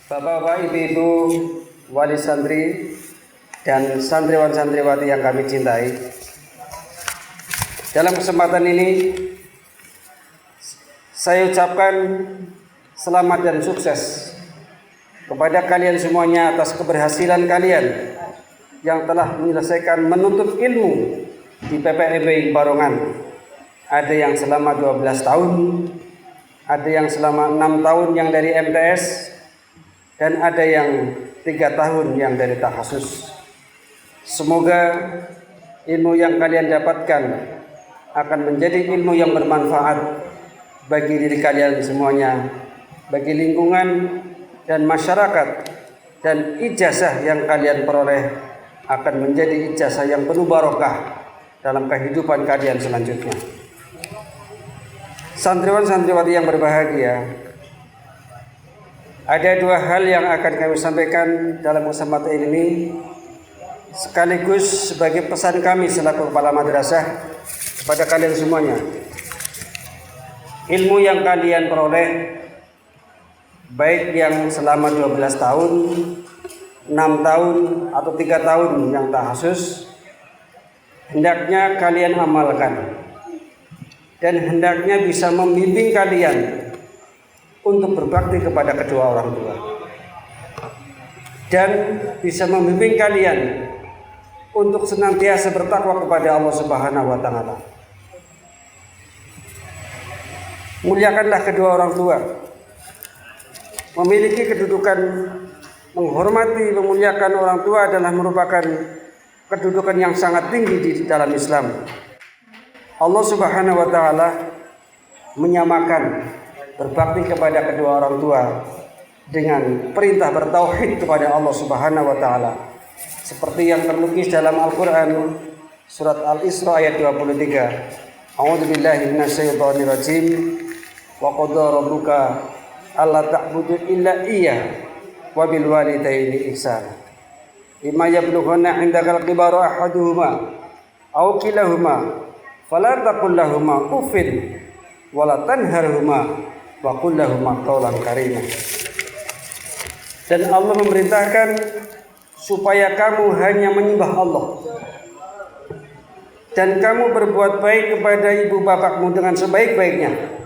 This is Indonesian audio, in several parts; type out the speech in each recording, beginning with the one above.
Bapak-bapak, ibu-ibu, wali santri, dan santriwan santriwati yang kami cintai. Dalam kesempatan ini, saya ucapkan selamat dan sukses kepada kalian semuanya atas keberhasilan kalian yang telah menyelesaikan menuntut ilmu di PPIB Barongan. Ada yang selama 12 tahun, ada yang selama 6 tahun yang dari MTS, dan ada yang 3 tahun yang dari takhasus. Semoga ilmu yang kalian dapatkan akan menjadi ilmu yang bermanfaat bagi diri kalian semuanya, bagi lingkungan dan masyarakat, dan ijazah yang kalian peroleh akan menjadi ijazah yang penuh barokah dalam kehidupan kalian selanjutnya. Santriwan santriwati yang berbahagia, ada 2 hal yang akan kami sampaikan dalam kesempatan ini, sekaligus sebagai pesan kami selaku kepala madrasah kepada kalian semuanya. Ilmu yang kalian peroleh, baik yang selama 12 tahun, 6 tahun, atau 3 tahun yang takhasus, hendaknya kalian amalkan dan hendaknya bisa membimbing kalian untuk berbakti kepada kedua orang tua, dan bisa membimbing kalian untuk senantiasa bertakwa kepada Allah Subhanahu wa Ta'ala. Muliakanlah kedua orang tua, memiliki kedudukan menghormati, memuliakan orang tua adalah merupakan kedudukan yang sangat tinggi di dalam Islam. Allah Subhanahu wa Ta'ala menyamakan berbakti kepada kedua orang tua dengan perintah bertauhid kepada Allah Subhanahu wa Ta'ala, seperti yang terlukis dalam Al-Qur'an surat Al-Isra ayat 23. A'udzubillahi minasyaitonir rajim. Wa qadara rabbuka alla ta'budu illa iyyah wa bil walidayni ihsana. Imma yablughanna 'indakal kibara ahaduhuma aw kilahuma fala taqul lahumā uffin wa la tanharhumā wa qul lahumā qawlan karīmā. Dan Allah memerintahkan supaya kamu hanya menyembah Allah, dan kamu berbuat baik kepada ibu bapakmu dengan sebaik-baiknya.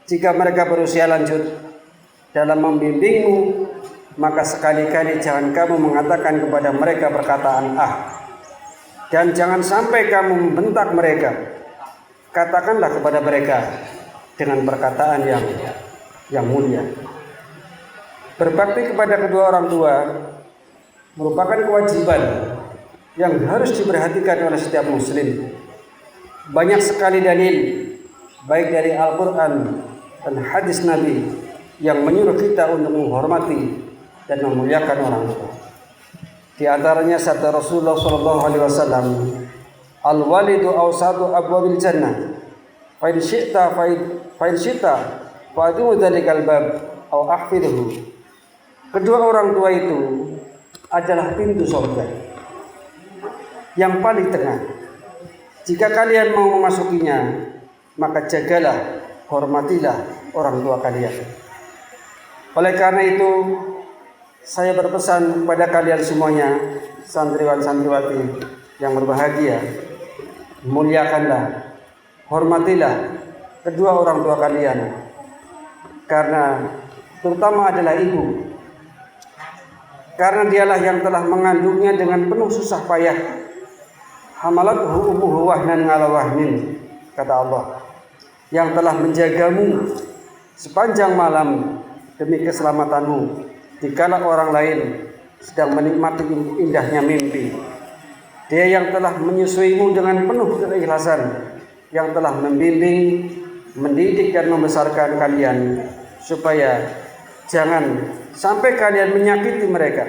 Jika mereka berusia lanjut dalam membimbingmu, maka sekali-kali jangan kamu mengatakan kepada mereka perkataan dan jangan sampai kamu membentak mereka. Katakanlah kepada mereka dengan perkataan yang mulia. Berbakti kepada kedua orang tua merupakan kewajiban yang harus diperhatikan oleh setiap muslim. Banyak sekali dalil baik dari Al-Qur'an dan hadis Nabi yang menyuruh kita untuk menghormati dan memuliakan orang tua. Di antaranya sabda Rasulullah SAW, "Al-walidu awsatu abwabil jannah, fa in syi'ta fa'dhu dzalikal bab aw ahfidhu." Kedua orang tua itu adalah pintu surga yang paling tengah. Jika kalian mau memasukinya, maka jagalah, hormatilah orang tua kalian. Oleh karena itu, saya berpesan kepada kalian semuanya, santriwan santriwati yang berbahagia, muliakanlah, hormatilah kedua orang tua kalian, karena terutama adalah ibu, karena dialah yang telah mengandungnya dengan penuh susah payah. Hamalathu ummuhu wahnan 'ala wahnin, kata Allah, yang telah menjagamu sepanjang malam demi keselamatanmu dikala orang lain sedang menikmati indahnya mimpi. Dia yang telah menyusuimu dengan penuh keikhlasan, yang telah membimbing, mendidik dan membesarkan kalian supaya jangan sampai kalian menyakiti mereka,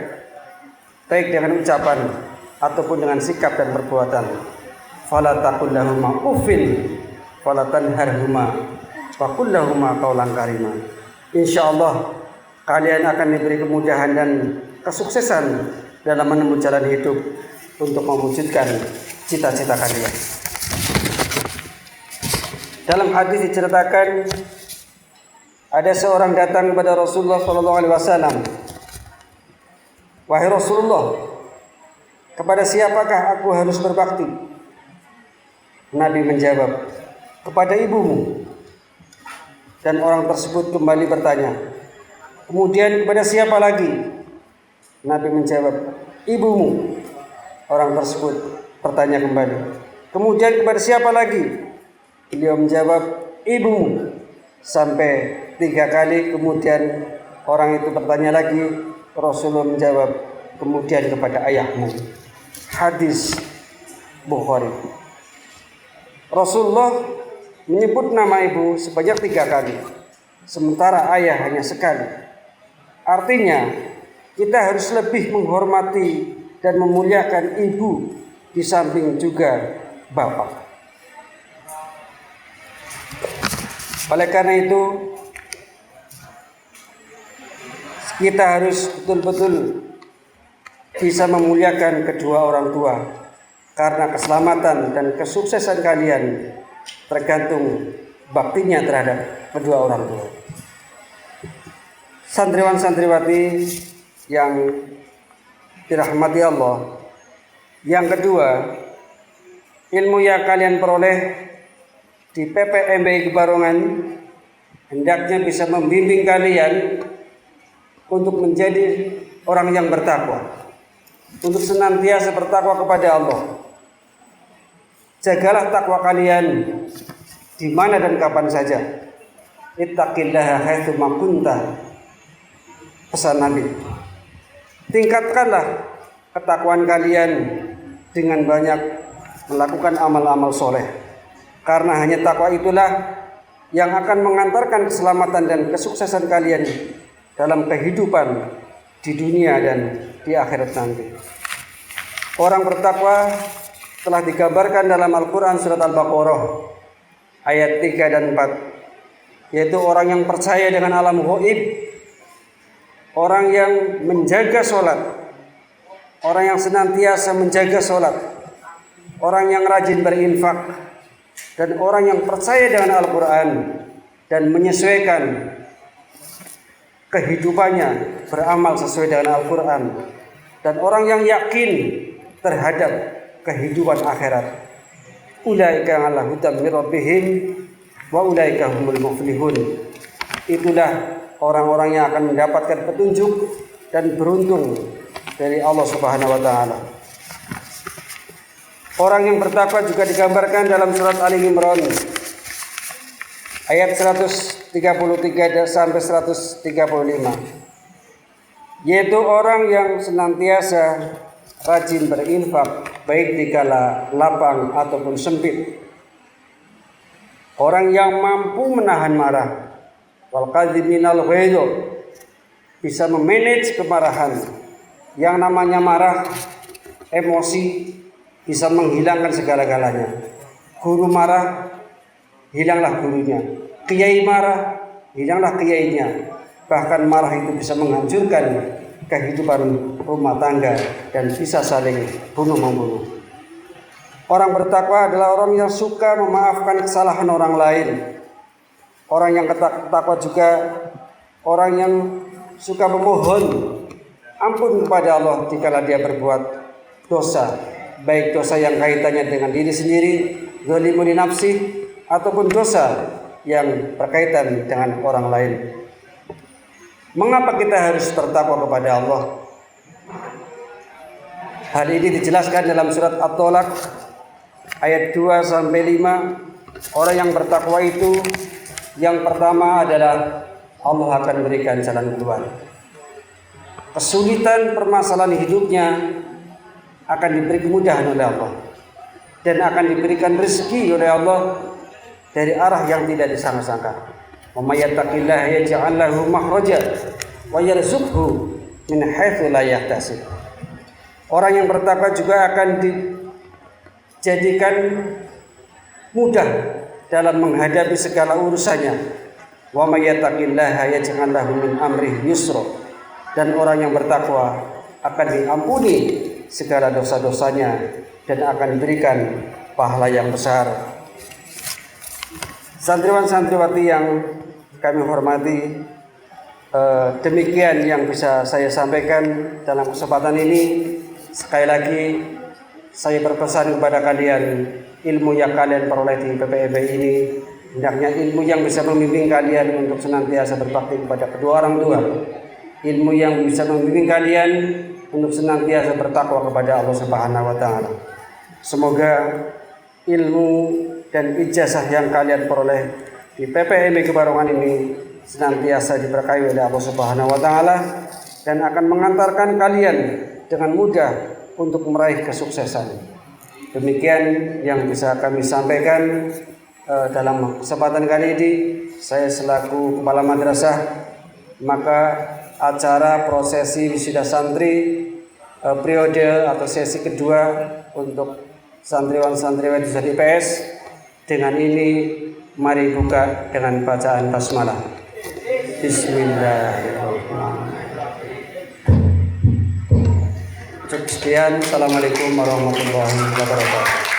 baik dengan ucapan ataupun dengan sikap dan perbuatan. Fala taqul lahumā uffin wa la tanharhumā wa qul lahumā qawlan karīmā. Insyaallah kalian akan diberi kemudahan dan kesuksesan dalam menempuh jalan hidup untuk mewujudkan cita-cita kalian. Dalam hadis diceritakan Ada seorang datang kepada Rasulullah sallallahu alaihi wasallam. Wahai Rasulullah, kepada siapakah aku harus berbakti? Nabi menjawab, kepada ibumu. Dan orang tersebut kembali bertanya, kemudian kepada siapa lagi? Nabi menjawab, ibumu. Orang tersebut bertanya kembali, kemudian kepada siapa lagi? Beliau menjawab, ibumu. Sampai 3 kali, kemudian orang itu bertanya lagi. Rasulullah menjawab, kemudian kepada ayahmu. Hadis Bukhari. Rasulullah menyebut nama ibu sebanyak 3 kali, sementara ayah hanya sekali. Artinya kita harus lebih menghormati dan memuliakan ibu di samping juga bapak. Oleh karena itu kita harus betul-betul bisa memuliakan kedua orang tua, karena keselamatan dan kesuksesan kalian tergantung baktinya terhadap kedua orang tua. Santriwan-santriwati yang dirahmati Allah, yang kedua, ilmu yang kalian peroleh di PPMBI Kebarongan hendaknya bisa membimbing kalian untuk menjadi orang yang bertakwa, untuk senantiasa bertakwa kepada Allah. Jagalah takwa kalian di mana dan kapan saja. Ittaqillaha haitsu ma kunta. Pesan Nabi. Tingkatkanlah ketakwaan kalian dengan banyak melakukan amal-amal soleh, karena hanya takwa itulah yang akan mengantarkan keselamatan dan kesuksesan kalian dalam kehidupan di dunia dan di akhirat nanti. Orang bertakwa telah digambarkan dalam Al-Quran surat Al-Baqarah ayat 3 dan 4, yaitu orang yang percaya dengan alam ghaib, orang yang menjaga sholat, orang yang senantiasa menjaga sholat, orang yang rajin berinfak, dan orang yang percaya dengan Al-Quran dan menyesuaikan kehidupannya beramal sesuai dengan Al-Quran, dan orang yang yakin terhadap kehidupan akhirat. Ulaika ala hudan min rabbihim wa ulaika humul muflihun. Itulah orang-orang yang akan mendapatkan petunjuk dan beruntung dari Allah Subhanahu wa taala. Orang yang bertakwa juga digambarkan dalam surat Ali Imran ayat 133 sampai 135, yaitu orang yang senantiasa rajin berinfak baik di kala lapang ataupun sempit, orang yang mampu menahan marah, wal kadhiminal ghaidh, bisa memanage kemarahan. Yang namanya marah, emosi, bisa menghilangkan segala-galanya. Guru marah, hilanglah gurunya. Kiai marah, hilanglah kiainya. Bahkan marah itu bisa menghancurkan kehidupan rumah tangga dan bisa saling bunuh-membunuh. Orang bertakwa adalah orang yang suka memaafkan kesalahan orang lain. Orang yang takwa juga orang yang suka memohon ampun kepada Allah jika dia berbuat dosa, baik dosa yang kaitannya dengan diri sendiri, zalimun li nafsi, ataupun dosa yang berkaitan dengan orang lain. Mengapa kita harus bertakwa kepada Allah? Hal ini dijelaskan dalam surat At-Tolak ayat 2 sampai 5. Orang yang bertakwa itu yang pertama adalah Allah akan berikan jalan keluar. Kesulitan permasalahan hidupnya akan diberi kemudahan oleh Allah, dan akan diberikan rezeki oleh Allah dari arah yang tidak disangka-sangka. Wa may yattaqillaha yaj'al lahu makhraja wa yarzuqhu min haitsu la yahtasib. Orang yang bertakwa juga akan dijadikan mudah dalam menghadapi segala urusannya. Wa may yattaqillaha yaj'al lahu min amrihi yusra. Dan orang yang bertakwa akan diampuni segala dosa-dosanya dan akan diberikan pahala yang besar. Santriwan-santriwati yang kami hormati. Demikian yang bisa saya sampaikan dalam kesempatan ini. Sekali lagi saya berpesan kepada kalian, ilmu yang kalian peroleh di PPMB ini hendaknya ilmu yang bisa membimbing kalian untuk senantiasa berbakti kepada kedua orang tua, ilmu yang bisa membimbing kalian untuk senantiasa bertakwa kepada Allah Subhanahu wa taala. Semoga ilmu dan ijazah yang kalian peroleh di PPMB Kebarongan ini senantiasa diberkahi oleh Allah Subhanahu wa taala dan akan mengantarkan kalian dengan mudah untuk meraih kesuksesan. Demikian yang bisa kami sampaikan dalam kesempatan kali ini. Saya selaku kepala madrasah, maka acara prosesi wisuda santri periode atau sesi kedua untuk santriwan-santriwan di IPS dengan ini mari buka dengan bacaan basmalah. Bismillahirrahmanirrahim. Cukup sekian. Assalamualaikum warahmatullahi wabarakatuh.